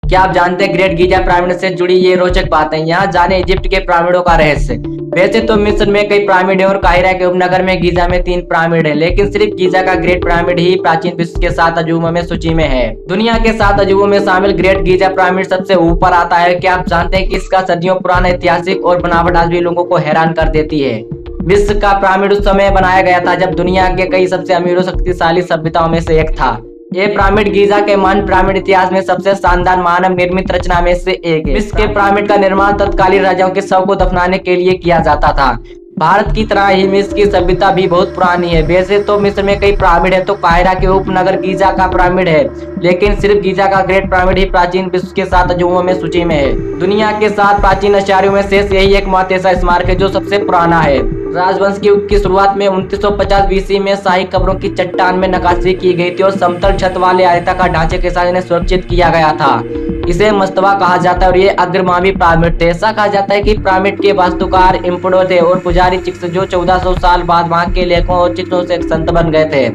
क्या आप जानते हैं ग्रेट गीजा पिरामिड से जुड़ी ये रोचक बातें? यहाँ जाने इजिप्ट के पिरामिडों का रहस्य। वैसे तो मिस्र में कई पिरामिड है और काहिरा के उपनगर में गीजा में 3 पिरामिड है, लेकिन सिर्फ गीजा का ग्रेट पिरामिड ही प्राचीन विश्व के 7 अजूबों में सूची में है। दुनिया के 7 अजूबों में शामिल ग्रेट गीजा पिरामिड सबसे ऊपर आता है। क्या आप जानते हैं कि इसका सदियों पुराना ऐतिहासिक और बनावट आज भी लोगों को हैरान कर देती है। विश्व का पिरामिड उस समय बनाया गया था जब दुनिया के कई सबसे अमीर और शक्तिशाली सभ्यताओं में से एक था। ये पिरामिड गीजा के महान पिरामिड इतिहास में सबसे शानदार मानव निर्मित रचना में से एक है। मिस्र के पिरामिड का निर्माण तत्कालीन राजाओं के शव को दफनाने के लिए किया जाता था। भारत की तरह ही मिस्र की सभ्यता भी बहुत पुरानी है। वैसे तो मिस्र में कई पिरामिड है, तो काहिरा के उपनगर गीजा का पिरामिड है, लेकिन सिर्फ गीजा का ग्रेट पिरामिड ही प्राचीन विश्व के 7 अजूबों में सूची में है। दुनिया के 7 प्राचीन आचार्यों में से यही एकमात्र ऐसा स्मारक है जो सबसे पुराना है। राजवंश के युग की शुरुआत में 2950 बीसी में शाही कब्रों की चट्टान में नक्काशी की गई थी और समतल छत वाले आयताकार ढांचे के साथ इन्हें सुरक्षित किया गया था। इसे मस्तबा कहा जाता है और ये अग्रगामी पिरामिड थे। ऐसा कहा जाता है कि पिरामिड के वास्तुकार इम्पुडो थे और पुजारी चिक्स जो 1400 साल बाद वहां के लेखों और चित्रों से संत बन गए थे।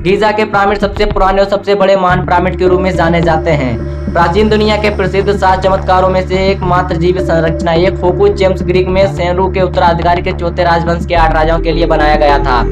गीजा के पिरामिड सबसे पुराने और सबसे बड़े महान पिरामिड के रूप में जाने जाते हैं। प्राचीन दुनिया के प्रसिद्ध 7 चमत्कारों में से एक मात्र जीवित संरचना ये खुफू चेम्स ग्रीक में सेनरू के उत्तराधिकारी के चौथे राजवंश के 8 राजाओं के लिए बनाया गया था।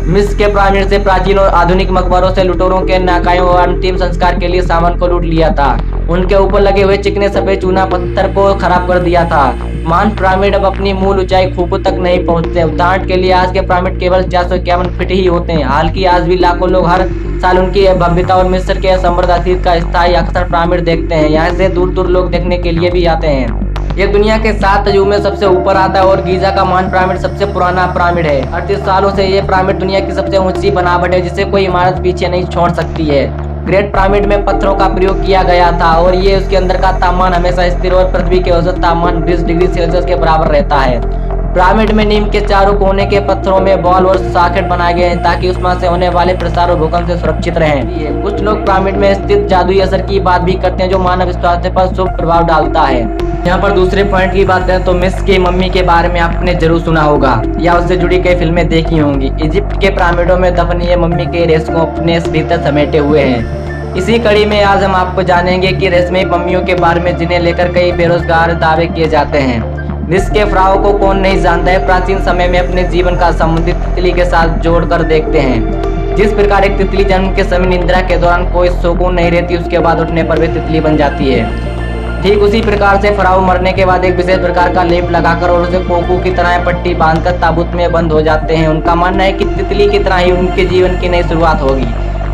मिस्र के पिरामिड से प्राचीन और आधुनिक मकबरों से लुटेरों के नाकायों और अंतिम संस्कार के लिए सामान को लूट लिया था। उनके ऊपर लगे हुए चिकने सफेद चूना पत्थर को खराब कर दिया था। महान पिरामिड अब अपनी मूल ऊंचाई खुफू तक नहीं पहुंचते। उदाहरण के लिए आज के पिरामिड केवल 451 फीट ही होते हैं। हालांकि आज भी लाखों लोग हर साल उनकी भव्यता और मिस्र के समृद्ध अतीत का स्थायी अक्सर पिरामिड देखते हैं। यहाँ से दूर दूर लोग देखने के लिए भी आते हैं। ये दुनिया के 7 अजूबों में सबसे ऊपर आता है और गीजा का महान पिरामिड सबसे पुराना पिरामिड है। 38 सालों से ये पिरामिड दुनिया की सबसे ऊंची बनावट है जिसे कोई इमारत पीछे नहीं छोड़ सकती है। ग्रेट पिरामिड में पत्थरों का प्रयोग किया गया था और ये उसके अंदर का तापमान हमेशा स्थिर और पृथ्वी के औसत तापमान 20 डिग्री सेल्सियस के बराबर रहता है। पिरामिड में नीम के चारों कोने के पत्थरों में बॉल और सॉकेट बनाए गए हैं ताकि उसमें से होने वाले प्रसार और भूकंप से सुरक्षित रहें। कुछ लोग पिरामिड में स्थित जादुई असर की बात भी करते हैं जो मानव स्वास्थ्य पर शुभ प्रभाव डालता है। यहाँ पर दूसरे पॉइंट की बात करें तो मिस्र की मम्मी के बारे में आपने जरूर सुना होगा या उससे जुड़ी कई फिल्में देखी होंगी। इजिप्ट के पिरामिडों में दफन ये मम्मी के रेस को अपने भीतर समेटे हुए हैं। इसी कड़ी में आज हम आपको जानेंगे कि रेशमी मम्मियों के बारे में जिन्हें लेकर कई बेरोजगार दावे किए जाते हैं। मिस्र के फराओ को कौन नहीं जानता है। प्राचीन समय में अपने जीवन का संबंधित तितली के साथ जोड़कर देखते हैं। जिस प्रकार एक तितली जन्म के समय निद्रा के दौरान कोई सुकून नहीं रहती, उसके बाद उठने पर भी तितली बन जाती है। ठीक उसी प्रकार से फराओ मरने के बाद एक विशेष प्रकार का लेप लगाकर और उसे कोकू की तरह पट्टी बांधकर ताबूत में बंद हो जाते हैं। उनका मानना है कि तितली की तरह ही उनके जीवन की नई शुरुआत होगी।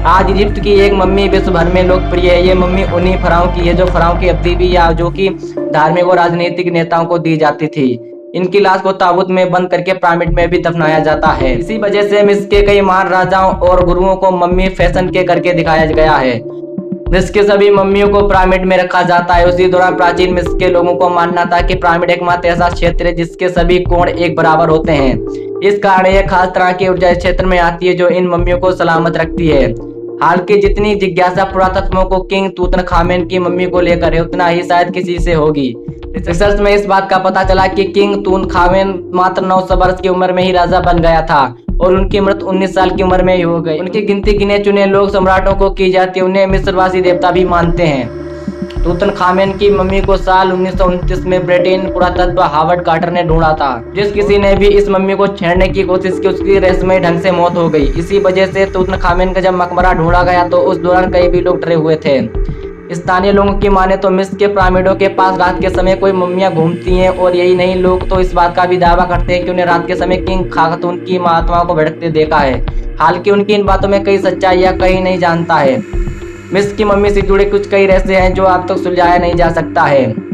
आज इजिप्ट की एक मम्मी विश्व भर में लोकप्रिय है। ये मम्मी उन्हीं फराओं की है जो फराओं की अवधि भी या जो कि धार्मिक और राजनीतिक नेताओं को दी जाती थी। इनकी लाश को ताबूत में बंद करके पिरामिड में भी दफनाया जाता है। इसी वजह से मिस्र के कई महान राजाओं और गुरुओं को मम्मी फैशन के करके दिखाया गया है। मिस्र के सभी मम्मियों को पिरामिड में रखा जाता है। उसी दौरान प्राचीन मिस्र के लोगों को मानना था कि पिरामिड एकमात्र ऐसा क्षेत्र है जिसके सभी कोण एक बराबर होते हैं। इस कारण यह खास तरह की ऊर्जा इस क्षेत्र में आती है जो इन मम्मियों को सलामत रखती है। हालांकि जितनी जिज्ञासा पुरातत्वों को किंग तूतनखामेन की मम्मी को लेकर है उतना ही शायद किसी से होगी। रिसर्च में इस बात का पता चला कि किंग तूतनखामेन मात्र 900 वर्ष की उम्र में ही राजा बन गया था और उनकी मृत्यु 19 साल की उम्र में ही हो गई। उनकी गिनती गिने चुने लोग सम्राटों को की जाती है। उन्हें मिस्रवासी देवता भी मानते हैं। तूतनखामेन की मम्मी को साल 1929 में ब्रिटेन पुरातत्व हार्वर्ड कार्टर ने ढूंढा था। जिस किसी ने भी इस मम्मी को छेड़ने की कोशिश की उसकी रहस्यमय ढंग से मौत हो गई। इसी वजह से तूतनखामेन का जब मकबरा ढूंढा गया तो उस दौरान कई भी लोग डरे हुए थे। स्थानीय लोगों की माने तो मिस्र के पिरामिडों के पास रात के समय कोई मम्मियां घूमती हैं और यही नहीं, लोग तो इस बात का भी दावा करते हैं कि उन्हें रात के समय किंग खातून की आत्माओं को भटकते देखा है। हालांकि उनकी इन बातों में कई सच्चाई या कहीं नहीं जानता है। मिस्र की मम्मी से जुड़े कुछ कई रहस्य हैं जो अब तक सुलझाया नहीं जा सकता है।